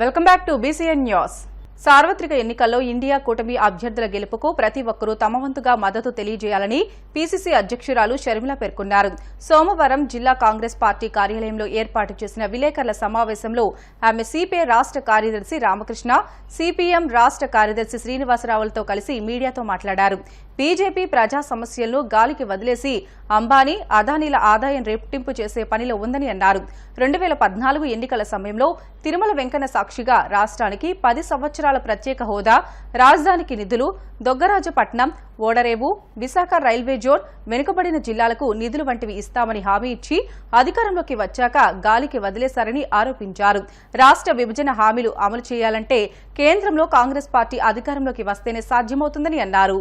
Welcome back to BCN news. సార్వత్రిక ఎన్నికల్లో India కూటమి అభ్యర్థుల గెలుపుకు ప్రతి ఒక్కరూ తమ వంతుగా మద్దతు తెలియజేయాలని పీసీసీ అధ్యక్షురాలు షర్మిల పేర్కొన్నారు. సోమవారం జిల్లా కాంగ్రెస్ పార్టీ కార్యాలయంలో ఏర్పాటు చేసిన విలేకరుల సమావేశంలో ఆమె సిపిఐ రాష్ట్ర కార్యదర్శి రామకృష్ణ, సిపిఎం రాష్ట్ర కార్యదర్శి శ్రీనివాసరావులతో కలిసి మీడియాతో మాట్లాడారు. బీజేపీ ప్రజా సమస్యలను గాలికి వదిలేసి అంబానీ, అదానీల ఆదాయం రెట్టింపు చేసే పనిలో ఉందని అన్నారు. 2014 ఎన్నికల సమయంలో తిరుమల వెంకన్న సాక్షిగా రాష్ట్రానికి 10 సంవత్సరాల ప్రత్యేక హోదా, రాజధానికి నిధులు, దొగ్గరాజపట్నం, ఓడరేవు, విశాఖ రైల్వే జోన్, వెనుకబడిన జిల్లాలకు నిధులు వంటివి ఇస్తామని హామీ ఇచ్చి అధికారంలోకి వచ్చాక గాలికి వదిలేశారని ఆరోపించారు. రాష్ట్ర విభజన హామీలు అమలు చేయాలంటే కేంద్రంలో కాంగ్రెస్ పార్టీ అధికారంలోకి వస్తేనే సాధ్యమవుతుందని అన్నారు.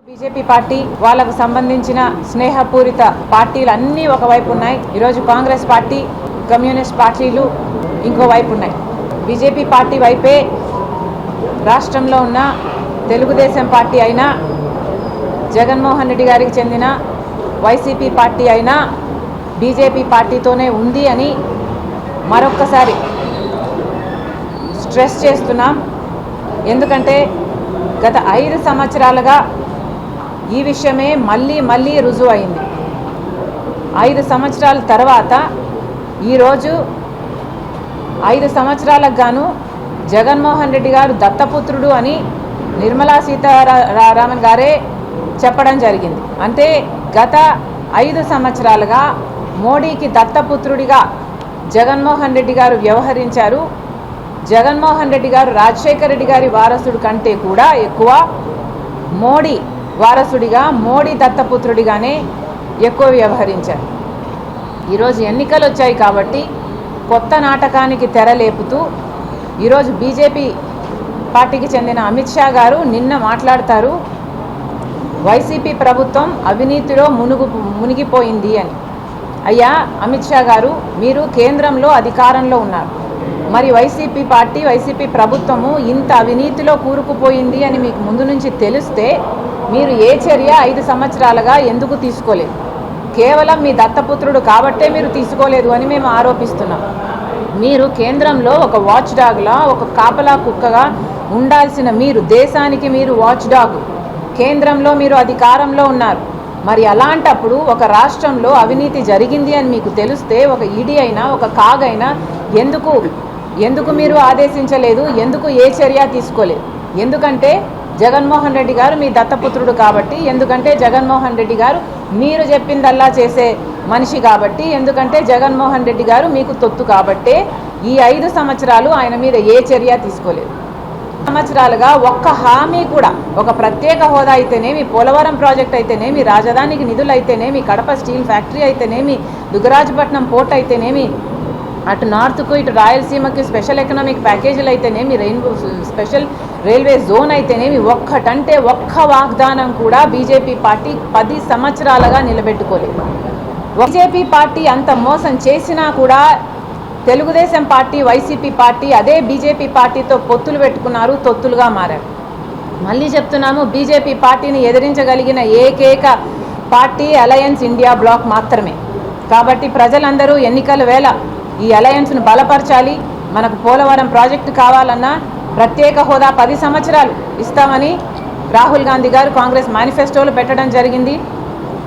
బీజేపీ పార్టీ వాళ్ళకు సంబంధించిన స్నేహపూరిత పార్టీలు అన్నీ ఒకవైపు ఉన్నాయి. ఈరోజు కాంగ్రెస్ పార్టీ, కమ్యూనిస్ట్ పార్టీలు ఇంకోవైపు ఉన్నాయి. బీజేపీ పార్టీ వైపే రాష్ట్రంలో ఉన్న తెలుగుదేశం పార్టీ అయినా, జగన్మోహన్ రెడ్డి గారికి చెందిన వైసీపీ పార్టీ అయినా బీజేపీ పార్టీతోనే ఉంది అని మరొక్కసారి స్ట్రెస్ చేస్తున్నాం. ఎందుకంటే గత 5 సంవత్సరాలుగా ఈ విషయమే మళ్ళీ రుజువు అయింది. 5 సంవత్సరాల తర్వాత ఈరోజు 5 సంవత్సరాలకు గాను జగన్మోహన్ రెడ్డి గారు దత్తపుత్రుడు అని నిర్మలా సీతారామన్ గారే చెప్పడం జరిగింది. అంటే గత 5 సంవత్సరాలుగా మోడీకి దత్తపుత్రుడిగా జగన్మోహన్ రెడ్డి గారు వ్యవహరించారు. జగన్మోహన్ రెడ్డి గారు రాజశేఖర రెడ్డి గారి వారసుడు కంటే కూడా ఎక్కువ మోడీ వారసుడిగా, మోడీ దత్తపుత్రుడిగానే ఎక్కువ వ్యవహరించారు. ఈరోజు ఎన్నికలు వచ్చాయి కాబట్టి కొత్త నాటకానికి తెరలేపుతూ ఈరోజు బీజేపీ పార్టీకి చెందిన అమిత్ షా గారు నిన్న మాట్లాడతారు, వైసీపీ ప్రభుత్వం అవినీతిలో మునిగిపోయింది అని. అయ్యా అమిత్ షా గారు, మీరు కేంద్రంలో అధికారంలో ఉన్నారు. మరి వైసీపీ పార్టీ, వైసీపీ ప్రభుత్వము ఇంత అవినీతిలో కూరుకుపోయింది అని మీకు ముందు నుంచి తెలిస్తే మీరు ఏ చర్య 5 సంవత్సరాలుగా ఎందుకు తీసుకోలేదు? కేవలం మీ దత్తపుత్రుడు కాబట్టే మీరు తీసుకోలేదు అని మేము ఆరోపిస్తున్నాం. మీరు కేంద్రంలో ఒక వాచ్ డాగ్లా, ఒక కాపలా కుక్కగా ఉండాల్సిన మీరు, దేశానికి మీరు వాచ్ డాగ్, కేంద్రంలో మీరు అధికారంలో ఉన్నారు. మరి అలాంటప్పుడు ఒక రాష్ట్రంలో అవినీతి జరిగింది అని మీకు తెలిస్తే ఒక ఈడీ అయినా, ఒక కాగ్ అయినా ఎందుకు మీరు ఆదేశించలేదు? ఎందుకు ఏ చర్య తీసుకోలేదు? ఎందుకంటే జగన్మోహన్ రెడ్డి గారు మీ దత్తపుత్రుడు కాబట్టి, ఎందుకంటే జగన్మోహన్ రెడ్డి గారు మీరు చెప్పిందల్లా చేసే మనిషి కాబట్టి, ఎందుకంటే జగన్మోహన్ రెడ్డి గారు మీకు తొత్తు కాబట్టే ఈ 5 సంవత్సరాలు ఆయన మీద ఏ చర్య తీసుకోలేదు. సంవత్సరాలుగా ఒక్క హామీ కూడా, ఒక ప్రత్యేక హోదా అయితేనేమి, పోలవరం ప్రాజెక్ట్ అయితేనేమి, రాజధానికి నిధులు అయితేనేమి, కడప స్టీల్ ఫ్యాక్టరీ అయితేనేమి, దుగ్గరాజపట్నం పోర్ట్ అయితేనేమి, అటు నార్త్కు ఇటు రాయలసీమకి స్పెషల్ ఎకనామిక్ ప్యాకేజీలు అయితేనేమి, స్పెషల్ రైల్వే జోన్ అయితేనేమి, ఒక్కటంటే ఒక్క వాగ్దానం కూడా బీజేపీ పార్టీ 10 సంవత్సరాలుగా నిలబెట్టుకోలేదు. బీజేపీ పార్టీ అంత మోసం చేసినా కూడా తెలుగుదేశం పార్టీ, వైసీపీ పార్టీ అదే బీజేపీ పార్టీతో పొత్తులు పెట్టుకున్నారు, తొత్తులుగా మారారు. మళ్ళీ చెప్తున్నాము, బీజేపీ పార్టీని ఎదిరించగలిగిన ఏకైక పార్టీ అలయన్స్ ఇండియా బ్లాక్ మాత్రమే. కాబట్టి ప్రజలందరూ ఎన్నికల వేళ ఈ అలయన్స్ను బలపరచాలి. మనకు పోలవరం ప్రాజెక్టు కావాలన్నా, ప్రత్యేక హోదా 10 సంవత్సరాలు ఇస్తామని రాహుల్ గాంధీ గారు కాంగ్రెస్ మేనిఫెస్టోలు పెట్టడం జరిగింది.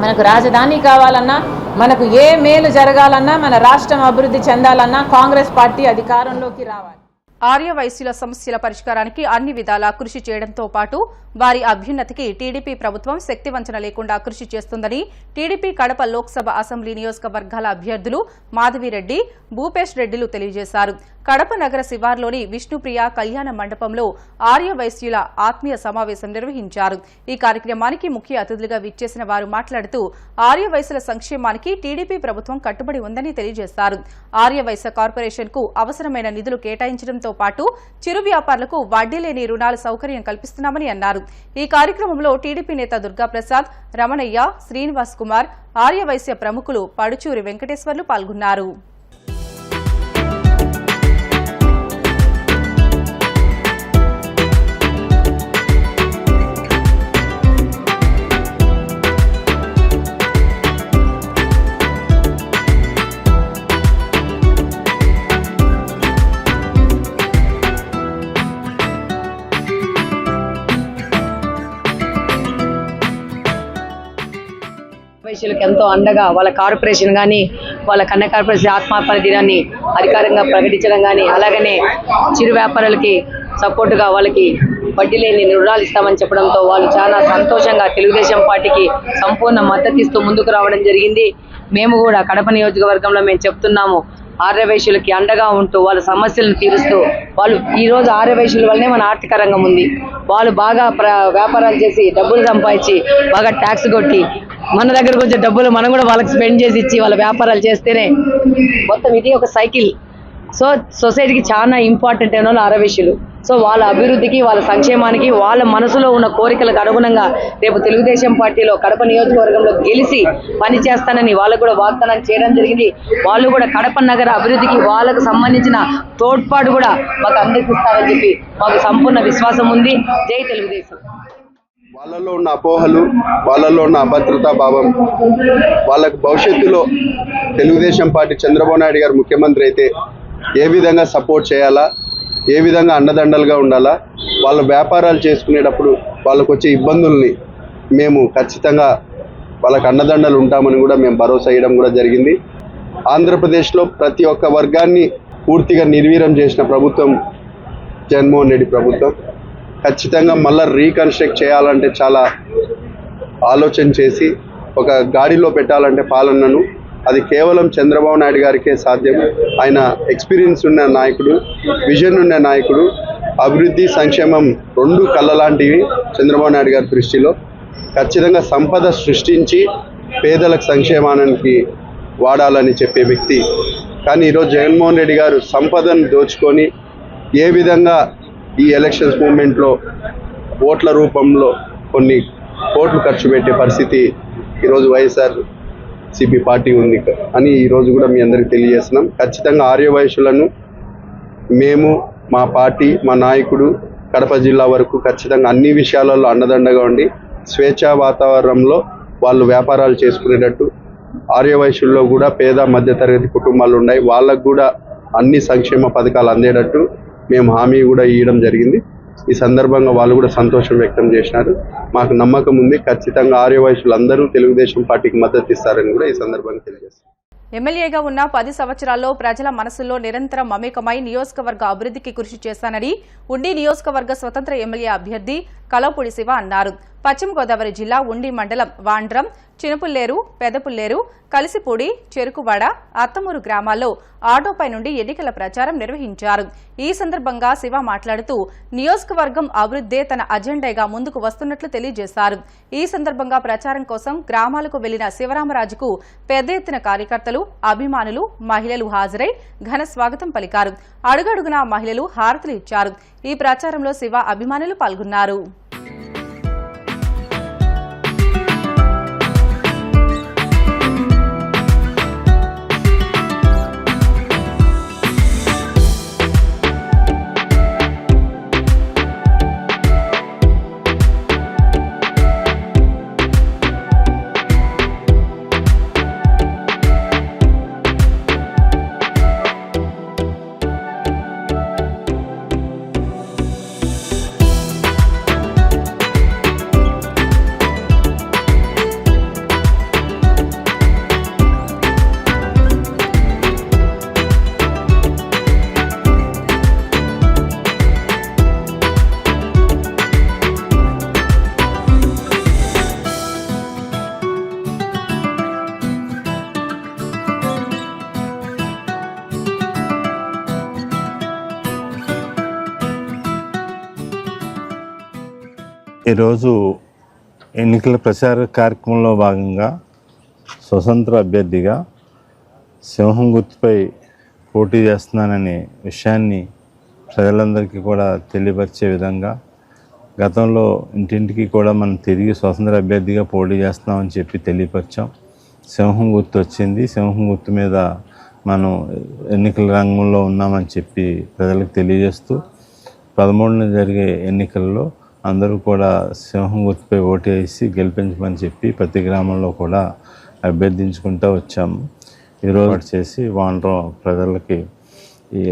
మనకు రాజధాని కావాలన్నా, మనకు ఏ మేలు జరగాలన్నా, మన రాష్ట్రం అభివృద్ధి చెందాలన్నా కాంగ్రెస్ పార్టీ అధికారంలోకి రావాలి. ఆర్యవైశ్యుల సమస్యల పరిష్కారానికి అన్ని విధాలా కృషి చేయడంతో పాటు వారి అభ్యున్నతికి టీడీపీ ప్రభుత్వం శక్తివంచన లేకుండా కృషి చేస్తుందని టీడీపీ కడప లోక్సభ అసెంబ్లీ నియోజకవర్గాల అభ్యర్థులు మాధవిరెడ్డి, భూపేష్ రెడ్డిలు తెలియజేశారు. కడప నగర శివార్లోని విష్ణుప్రియ కళ్యాణ మండపంలో ఆర్యవైశ్యుల ఆత్మీయ సమావేశం నిర్వహించారు. ఈ కార్యక్రమానికి ముఖ్య అతిథులుగా విచ్చేసిన వారు మాట్లాడుతూ ఆర్యవైశ్యుల సంక్షేమానికి టీడీపీ ప్రభుత్వం కట్టుబడి ఉందని తెలియజేశారు. ఆర్యవైశ్య కార్పొరేషన్ కు అవసరమైన నిధులు కేటాయించడంతో పాటు చిరు వ్యాపారులకు వడ్డీ లేని రుణాల సౌకర్యం కల్పిస్తున్నామని అన్నారు. ఈ కార్యక్రమంలో టీడీపీ నేత దుర్గాప్రసాద్, రమణయ్య, శ్రీనివాస్ కుమార్, ఆర్యవైశ్య ప్రముఖులు పడుచూరి వెంకటేశ్వర్లు పాల్గొన్నారు. ఆర్యవైశ్యులకు ఎంతో అండగా వాళ్ళ కార్పొరేషన్ కానీ వాళ్ళ కన్య కార్పొరేషన్ ఆత్మహత్య దినాన్ని అధికారంగా ప్రకటించడం కానీ, అలాగనే చిరు వ్యాపారులకి సపోర్టుగా వాళ్ళకి వడ్డీ లేని రుణాలు ఇస్తామని చెప్పడంతో వాళ్ళు చాలా సంతోషంగా తెలుగుదేశం పార్టీకి సంపూర్ణ మద్దతు ఇస్తూ ముందుకు రావడం జరిగింది. మేము కూడా కడప నియోజకవర్గంలో మేము చెప్తున్నాము, ఆర్యవైశ్యులకి అండగా ఉంటూ వాళ్ళ సమస్యలను తీరుస్తూ, వాళ్ళు ఈరోజు ఆర్యవైశ్యుల వల్లనే మన ఆర్థిక రంగం ఉంది. వాళ్ళు బాగా వ్యాపారాలు చేసి డబ్బులు సంపాదించి బాగా ట్యాక్స్ కొట్టి మన దగ్గరకు వచ్చే డబ్బులు మనం కూడా వాళ్ళకి స్పెండ్ చేసి ఇచ్చి వాళ్ళ వ్యాపారాలు చేస్తేనే మొత్తం ఇది ఒక సైకిల్. సో సొసైటీకి చాలా ఇంపార్టెంట్ అయిన వాళ్ళు ఆర్యవైశ్యులు. సో వాళ్ళ అభివృద్ధికి, వాళ్ళ సంక్షేమానికి, వాళ్ళ మనసులో ఉన్న కోరికలకు అనుగుణంగా రేపు తెలుగుదేశం పార్టీలో కడప నియోజకవర్గంలో గెలిచి పని చేస్తానని వాళ్ళకు కూడా వాగ్దానం చేయడం జరిగింది. వాళ్ళు కూడా కడప నగర అభివృద్ధికి వాళ్ళకు సంబంధించిన తోడ్పాటు కూడా మాకు అందిస్తారని చెప్పి మాకు సంపూర్ణ విశ్వాసం ఉంది. జై తెలుగుదేశం. వాళ్ళలో ఉన్న అపోహలు, వాళ్ళలో ఉన్న అభద్రతా భావం, వాళ్ళకు భవిష్యత్తులో తెలుగుదేశం పార్టీ చంద్రబాబు నాయుడు గారు ముఖ్యమంత్రి అయితే ఏ విధంగా సపోర్ట్ చేయాలా, ఏ విధంగా అండదండలుగా ఉండాలా, వాళ్ళ వ్యాపారాలు చేసుకునేటప్పుడు వాళ్ళకు వచ్చే ఇబ్బందుల్ని మేము ఖచ్చితంగా వాళ్ళకు అండదండలు ఉంటామని కూడా మేము భరోసా ఇవ్వడం కూడా జరిగింది. ఆంధ్రప్రదేశ్లో ప్రతి ఒక్క వర్గాన్ని పూర్తిగా నిర్వీర్యం చేసిన ప్రభుత్వం జగన్మోహన్ రెడ్డి ప్రభుత్వం. ఖచ్చితంగా మళ్ళీ రీకన్స్ట్రక్ట్ చేయాలంటే చాలా ఆలోచన చేసి ఒక గాడిలో పెట్టాలంటే పాలనను అది కేవలం చంద్రబాబు నాయుడు గారికే సాధ్యం. ఆయన ఎక్స్పీరియన్స్ ఉన్న నాయకుడు, విజన్ ఉన్న నాయకుడు. అభివృద్ధి, సంక్షేమం రెండు కళ్ళ లాంటివి చంద్రబాబు నాయుడు గారి దృష్టిలో. ఖచ్చితంగా సంపద సృష్టించి పేదలకు సంక్షేమానికి వాడాలని చెప్పే వ్యక్తి. కానీ ఈరోజు జగన్మోహన్ రెడ్డి గారు సంపదను దోచుకొని ఏ విధంగా ఈ ఎలక్షన్స్ మూమెంట్లో ఓట్ల రూపంలో కొన్ని కోట్లు ఖర్చు పెట్టే పరిస్థితి ఈరోజు వైఎస్ఆర్సీపీ పార్టీ ఉంది అని ఈరోజు కూడా మీ అందరికీ తెలియజేస్తున్నాం. ఖచ్చితంగా ఆర్యవైశ్యులను మేము, మా పార్టీ, మా నాయకుడు కడప జిల్లా వరకు ఖచ్చితంగా అన్ని విషయాలలో అండదండగా ఉండి స్వేచ్ఛా వాతావరణంలో వాళ్ళు వ్యాపారాలు చేసుకునేటట్టు, ఆర్యవైశ్యుల్లో కూడా పేద మధ్యతరగతి కుటుంబాలు ఉన్నాయి, వాళ్ళకు కూడా అన్ని సంక్షేమ పథకాలు అందేటట్టు మేము హామీ కూడా ఇవ్వడం జరిగింది. ఈ సందర్భంగా వాళ్ళు కూడా సంతోషం వ్యక్తం చేసినారు. మాకు నమ్మకం ఉంది, ఖచ్చితంగా ఆర్యవైశ్యులందరూ తెలుగుదేశం పార్టీకి మద్దతు ఇస్తారని కూడా ఈ సందర్భంగా తెలియజేస్తారు. ఎమ్మెల్యేగా ఉన్న 10 సంవత్సరాల్లో ప్రజల మనసుల్లో నిరంతరం మమేకమై నియోజకవర్గ అభివృద్ధికి కృషి చేశానని ఉండి నియోజకవర్గ స్వతంత్ర ఎమ్మెల్యే అభ్యర్థి కలవపూడి శివ అన్నారు. పశ్చిమ గోదావరి జిల్లా ఉండి మండలం వాండ్రం, చినపుల్లేరు, పెదపుల్లేరు, కలిసిపూడి, చెరుకువాడ, అత్తమూరు గ్రామాల్లో ఆటోపై నుండి ఎన్నికల ప్రచారం నిర్వహించారు. ఈ సందర్భంగా శివ మాట్లాడుతూ నియోజకవర్గం అభివృద్దే తన అజెండాగా ముందుకు వస్తున్నట్లు తెలియజేశారు. ఈ సందర్భంగా ప్రచారం కోసం గ్రామాలకు వెళ్లిన శివరామరాజుకు పెద్ద ఎత్తున కార్యకర్తలు, అభిమానులు, మహిళలు హాజరై ఘన స్వాగతం పలికారు. అడుగడుగునా మహిళలు హారతులు ఇచ్చారు. ఈ ప్రచారంలో శివ అభిమానులు పాల్గొన్నారు. ఈరోజు ఎన్నికల ప్రచార కార్యక్రమంలో భాగంగా స్వతంత్ర అభ్యర్థిగా సింహం గుర్తుపై పోటీ చేస్తున్నాననే విషయాన్ని ప్రజలందరికీ కూడా తెలియపరిచే విధంగా గతంలో ఇంటింటికి కూడా మనం తిరిగి స్వతంత్ర అభ్యర్థిగా పోటీ చేస్తున్నామని చెప్పి తెలియపరిచాం. సింహం గుర్తు వచ్చింది. సింహం గుర్తు మీద మనం ఎన్నికల రంగంలో ఉన్నామని చెప్పి ప్రజలకు తెలియజేస్తూ 13న జరిగే ఎన్నికల్లో అందరూ కూడా సింహం గుర్తుపై ఓటు వేసి గెలిపించమని చెప్పి ప్రతి గ్రామంలో కూడా అభ్యర్థించుకుంటూ వచ్చాము. ఈరోజు చేసి వాండ్రం ప్రజలకి ఈ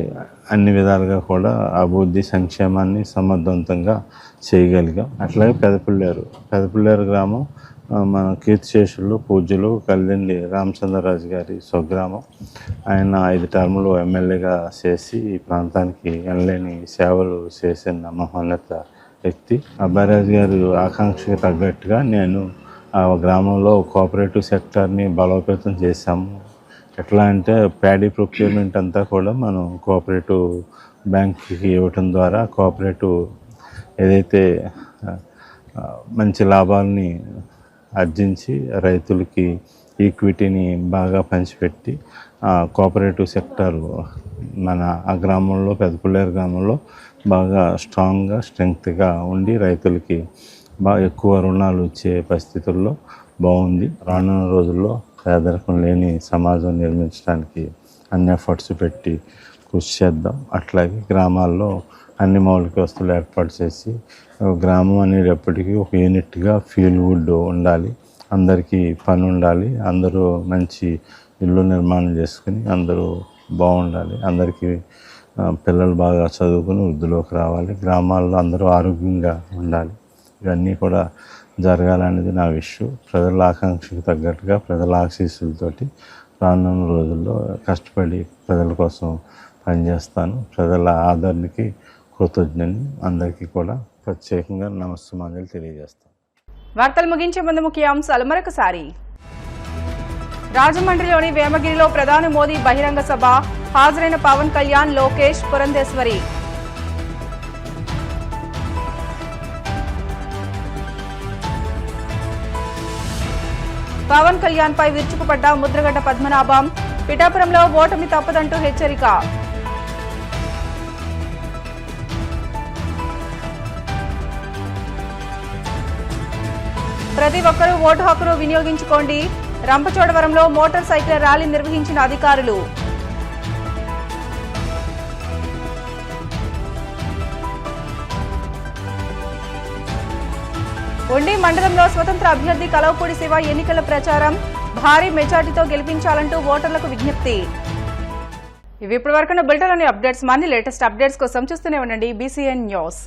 అన్ని విధాలుగా కూడా అభివృద్ధి, సంక్షేమాన్ని సమర్థవంతంగా చేయగలిగాం. అట్లాగే పెదపుల్లేరు గ్రామం మన కీర్తిశేషులు పూజ్యులు కల్లిండి రామచంద్రరాజు గారి స్వగ్రామం. ఆయన 5 టర్ములు ఎమ్మెల్యేగా చేసి ఈ ప్రాంతానికి ఎనలేని సేవలు చేసిన మహోన్నత వ్యక్తి. అబ్బారాజు గారు ఆకాంక్షకు తగ్గట్టుగా నేను ఆ గ్రామంలో కోఆపరేటివ్ సెక్టార్ని బలోపేతం చేశాము. ఎట్లా అంటే ప్యాడీ ప్రొక్యూర్మెంట్ అంతా కూడా మనం కోఆపరేటివ్ బ్యాంక్కి ఇవ్వటం ద్వారా కోఆపరేటివ్ ఏదైతే మంచి లాభాలని ఆర్జించి రైతులకి ఈక్విటీని బాగా పంచిపెట్టి కోఆపరేటివ్ సెక్టర్ మన ఆ గ్రామంలో పెద్దపుల్లేరు గ్రామంలో బాగా స్ట్రెంగ్త్గా ఉండి రైతులకి బాగా ఎక్కువ రుణాలు ఇచ్చే పరిస్థితుల్లో బాగుంది. రానున్న రోజుల్లో పేదరికం లేని సమాజం నిర్మించడానికి అన్ని ఎఫర్ట్స్ పెట్టి కృషి చేద్దాం. అట్లాగే గ్రామాల్లో అన్ని మౌలిక వస్తువులు ఏర్పాటు చేసి గ్రామం అనేది ఎప్పటికీ ఒక యూనిట్గా ఫీల్ గుడ్ ఉండాలి, అందరికీ పని ఉండాలి, అందరూ మంచి ఇల్లు నిర్మాణం చేసుకుని అందరూ బాగుండాలి, అందరికీ పిల్లలు బాగా చదువుకుని వృద్ధిలోకి రావాలి, గ్రామాల్లో అందరూ ఆరోగ్యంగా ఉండాలి. ఇవన్నీ కూడా జరగాలనేది నా విషయం. ప్రజల ఆకాంక్షకు తగ్గట్టుగా ప్రజల ఆశీస్సులతోటి రానున్న రోజుల్లో కష్టపడి ప్రజల కోసం పనిచేస్తాను. ప్రజల ఆదరణకి కృతజ్ఞని. అందరికీ కూడా ప్రత్యేకంగా నమస్సుమాంజలు తెలియజేస్తాను. వార్తలు ముగించే ముందు ముఖ్య అంశాలు మరొకసారి. రాజమండ్రిలోని వేమగిరిలో ప్రధాని మోదీ బహిరంగ సభ, హాజరైన పవన్ కళ్యాణ్, లోకేష్, పురంధేశ్వరి. పవన్ కళ్యాణ్ పై విరుచుకుపడ్డ ముద్రగడ్డ పద్మనాభం, పిఠాపురంలో ఓటమి తప్పదంటూ హెచ్చరిక. ప్రతి ఒక్కరూ ఓటు హక్కును వినియోగించుకోండి, రంపచోడవరంలో మోటార్ సైకిల్ ర్యాలీ నిర్వహించిన అధికారులు. ఉండి మండలంలో స్వతంత్ర అభ్యర్థి కలవపూడి శివ ఎన్నికల ప్రచారం, భారీ మెజార్టీతో గెలిపించాలంటూ ఓటర్లకు విజ్ఞప్తి. ఇవి ఇప్పటివరకు బులెటిన్లోని అప్డేట్స్. మరిన్ని లేటెస్ట్ అప్డేట్స్ కోసం చూస్తూనే ఉండండి BCN న్యూస్.